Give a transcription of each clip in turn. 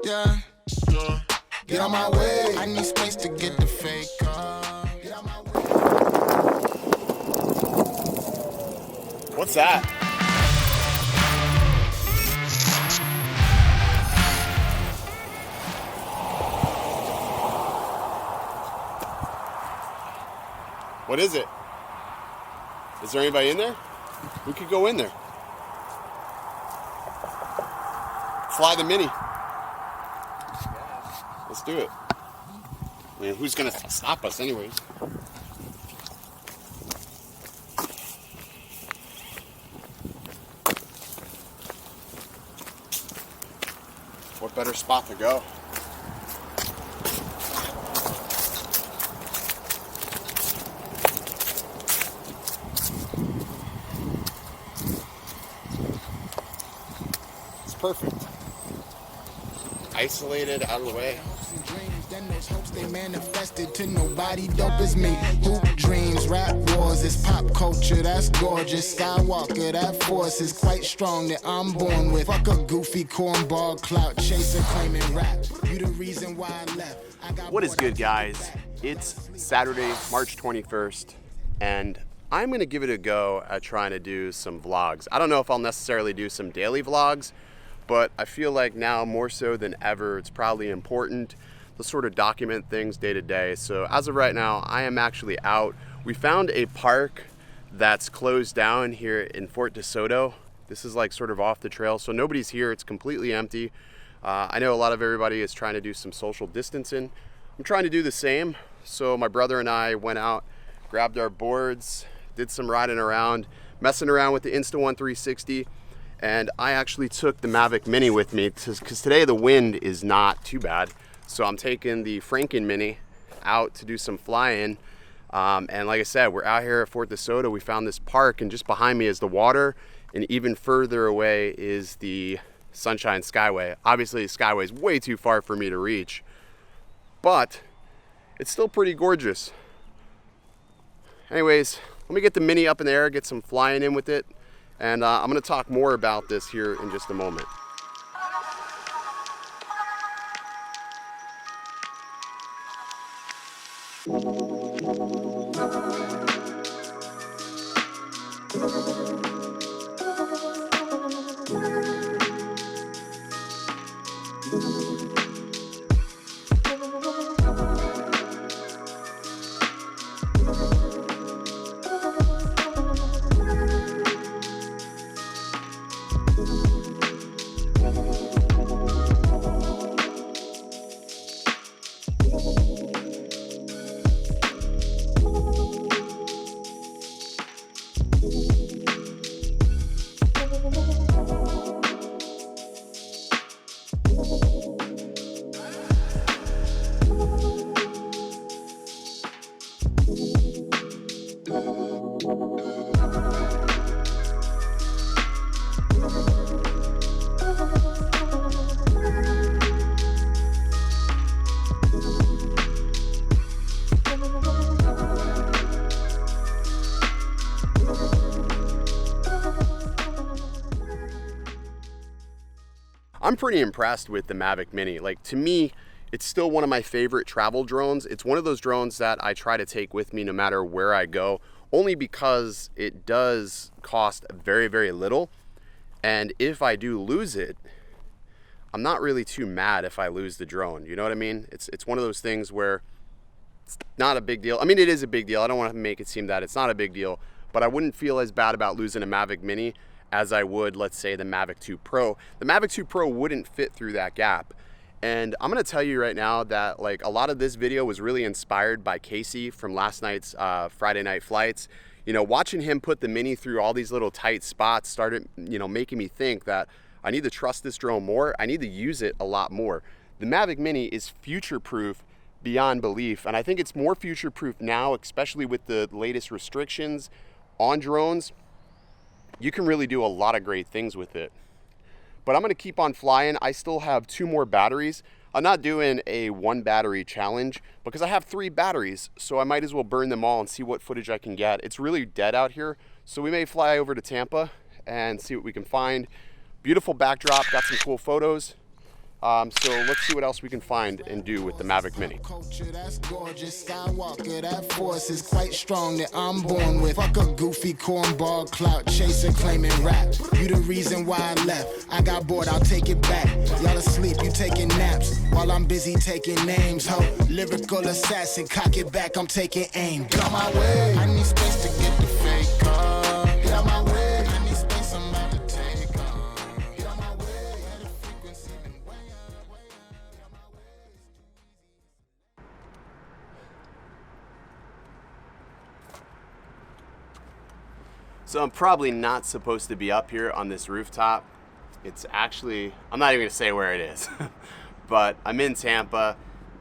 Yeah, get on my way. I need space to get the fake car. Get on my way. What's that? What is it? Is there anybody in there? We could go in there. Fly the Mini. Let's do it. I mean, who's gonna stop us anyways? What better spot to go? It's perfect. Isolated, out of the way. Then those hopes they manifested to nobody dope as me. Hoop dreams, rap wars, it's pop culture, that's gorgeous. Skywalker, that force is quite strong that I'm born with. Fuck a goofy cornball clout chaser claiming rap. You the reason why I left. What is good, guys? It's Saturday, March 21st, and I'm gonna give it a go at trying to do some vlogs. I don't know if I'll necessarily do some daily vlogs, but I feel like now more so than ever, it's probably important to sort of document things day to day. So as of right now, I am actually out. We found a park that's closed down here in Fort DeSoto. This is like sort of off the trail, so nobody's here. It's completely empty. I know a lot of everybody is trying to do some social distancing. I'm trying to do the same. So my brother and I went out, grabbed our boards, did some riding around, messing around with the Insta-One 360. And I actually took the Mavic Mini with me because today the wind is not too bad. So I'm taking the Franken Mini out to do some flying. And like I said, we're out here at Fort DeSoto. We found this park, and just behind me is the water, and even further away is the Sunshine Skyway. Obviously, the Skyway is way too far for me to reach, but it's still pretty gorgeous. Anyways, let me get the Mini up in the air, get some flying in with it, and I'm gonna talk more about this here in just a moment. I'm pretty impressed with the Mavic Mini. Like, to me, it's still one of my favorite travel drones. It's one of those drones that I try to take with me no matter where I go, only because it does cost very, very little. And if I do lose it, I'm not really too mad if I lose the drone. You know what I mean? It's one of those things where it's not a big deal. I mean, it is a big deal. I don't want to make it seem that it's not a big deal, but I wouldn't feel as bad about losing a Mavic Mini as I would, let's say, the Mavic 2 Pro. The Mavic 2 Pro wouldn't fit through that gap. And I'm gonna tell you right now that like a lot of this video was really inspired by Casey from last night's Friday night flights. You know, watching him put the Mini through all these little tight spots started, you know, making me think that I need to trust this drone more. I need to use it a lot more. The Mavic Mini is future-proof beyond belief. And I think it's more future-proof now, especially with the latest restrictions on drones. You can really do a lot of great things with it. But I'm gonna keep on flying. I still have 2 more batteries. I'm not doing a 1 battery challenge because I have 3 batteries, so I might as well burn them all and see what footage I can get. It's really dead out here, so we may fly over to Tampa and see what we can find. Beautiful backdrop, got some cool photos. So let's see what else we can find and do with the Mavic Mini. Culture that's gorgeous, Skywalker, that force is quite strong that I'm born with. Fuck a goofy cornball clout chaser claiming rap. You the reason why I left. I got bored, I'll take it back. Y'all asleep, you taking naps while I'm busy taking names. Ho, lyrical assassin, cock it back, I'm taking aim. Get on my way. I need space to get the fake car. Get on my way. I need space, I'm about to take on. Get on my way. At a frequency been way up, way up. Get on my way. So I'm probably not supposed to be up here on this rooftop. It's actually, I'm not even gonna say where it is, but I'm in Tampa,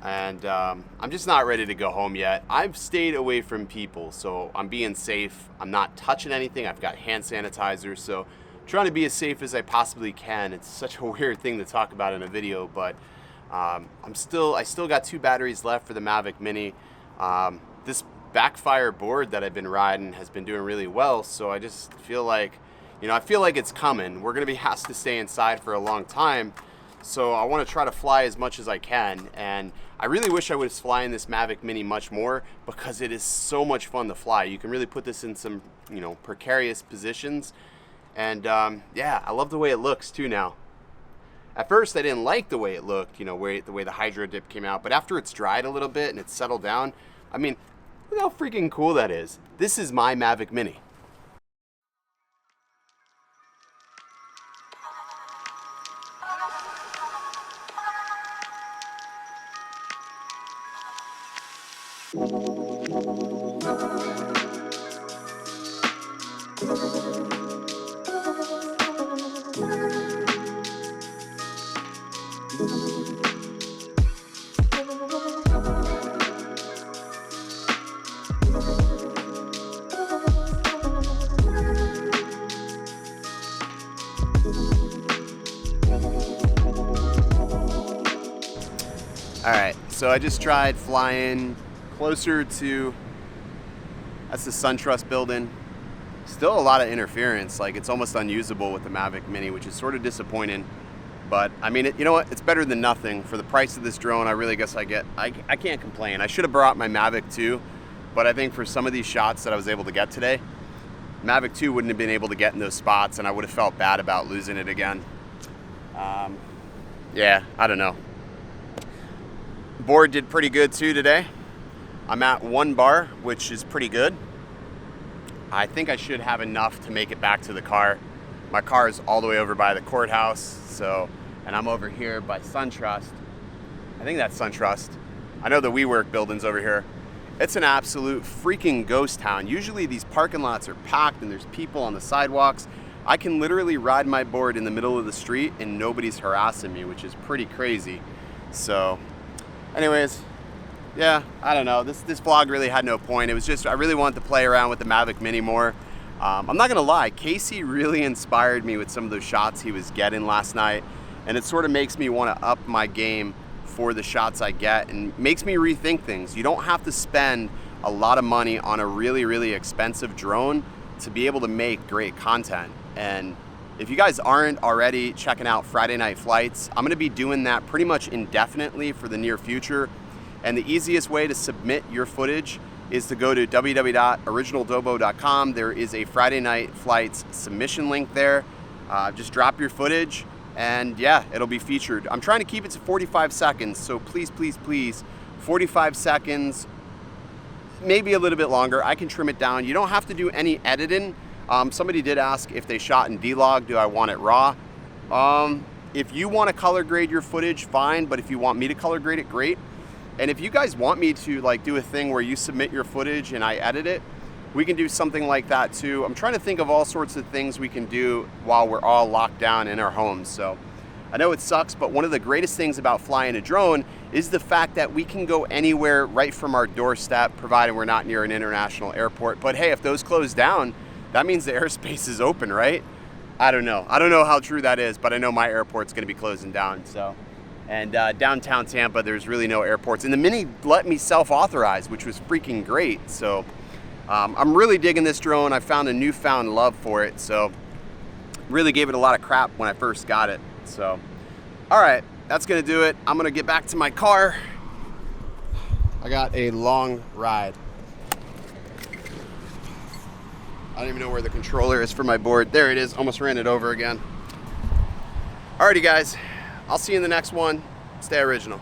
and I'm just not ready to go home yet. I've stayed away from people, so I'm being safe. I'm not touching anything. I've got hand sanitizer, so trying to be as safe as I possibly can. It's such a weird thing to talk about in a video, but I still got 2 batteries left for the Mavic Mini. This backfire board that I've been riding has been doing really well, so I just feel like, I feel like it's coming. We're gonna be asked to stay inside for a long time, so I want to try to fly as much as I can. And I really wish I was flying this Mavic Mini much more, because it is so much fun to fly. You can really put this in some, precarious positions, and yeah, I love the way it looks too now. At first, I didn't like the way it looked, the way the hydro dip came out, but after it's dried a little bit and it's settled down, I mean, look how freaking cool that is. This is my Mavic Mini. All right, so I just tried flying closer to, that's the SunTrust building. Still a lot of interference, like it's almost unusable with the Mavic Mini, which is sort of disappointing. But I mean, you know what? It's better than nothing. For the price of this drone, I really guess I can't complain. I should have brought my Mavic 2, but I think for some of these shots that I was able to get today, Mavic 2 wouldn't have been able to get in those spots, and I would have felt bad about losing it again. Yeah, I don't know. Board did pretty good too today. I'm at 1 bar, which is pretty good. I think I should have enough to make it back to the car. My car is all the way over by the courthouse, and I'm over here by SunTrust. I think that's SunTrust. I know the WeWork building's over here. It's an absolute freaking ghost town. Usually these parking lots are packed and there's people on the sidewalks. I can literally ride my board in the middle of the street and nobody's harassing me, which is pretty crazy. So anyways, yeah, I don't know. This vlog really had no point. It was just, I really wanted to play around with the Mavic Mini more. I'm not gonna lie, Casey really inspired me with some of those shots he was getting last night, and it sort of makes me want to up my game for the shots I get, and makes me rethink things. You don't have to spend a lot of money on a really, really expensive drone to be able to make great content. And if you guys aren't already checking out Friday Night Flights, I'm gonna be doing that pretty much indefinitely for the near future. And the easiest way to submit your footage is to go to www.originaldobo.com. There is a Friday Night Flights submission link there. Just drop your footage and yeah, it'll be featured. I'm trying to keep it to 45 seconds, so please, please, please, 45 seconds, maybe a little bit longer. I can trim it down. You don't have to do any editing. Somebody did ask if they shot in D-Log, do I want it raw? If you want to color grade your footage, fine, but if you want me to color grade it, great. And if you guys want me to like do a thing where you submit your footage and I edit it, we can do something like that too. I'm trying to think of all sorts of things we can do while we're all locked down in our homes. So I know it sucks, but one of the greatest things about flying a drone is the fact that we can go anywhere right from our doorstep, provided we're not near an international airport. But hey, if those close down, that means the airspace is open, right? I don't know. I don't know how true that is, but I know my airport's gonna be closing down, so. And downtown Tampa, there's really no airports. And the Mini let me self-authorize, which was freaking great. So I'm really digging this drone. I found a newfound love for it. So really gave it a lot of crap when I first got it. So, all right, that's gonna do it. I'm gonna get back to my car. I got a long ride. I don't even know where the controller is for my board. There it is, almost ran it over again. Alrighty guys, I'll see you in the next one. Stay original.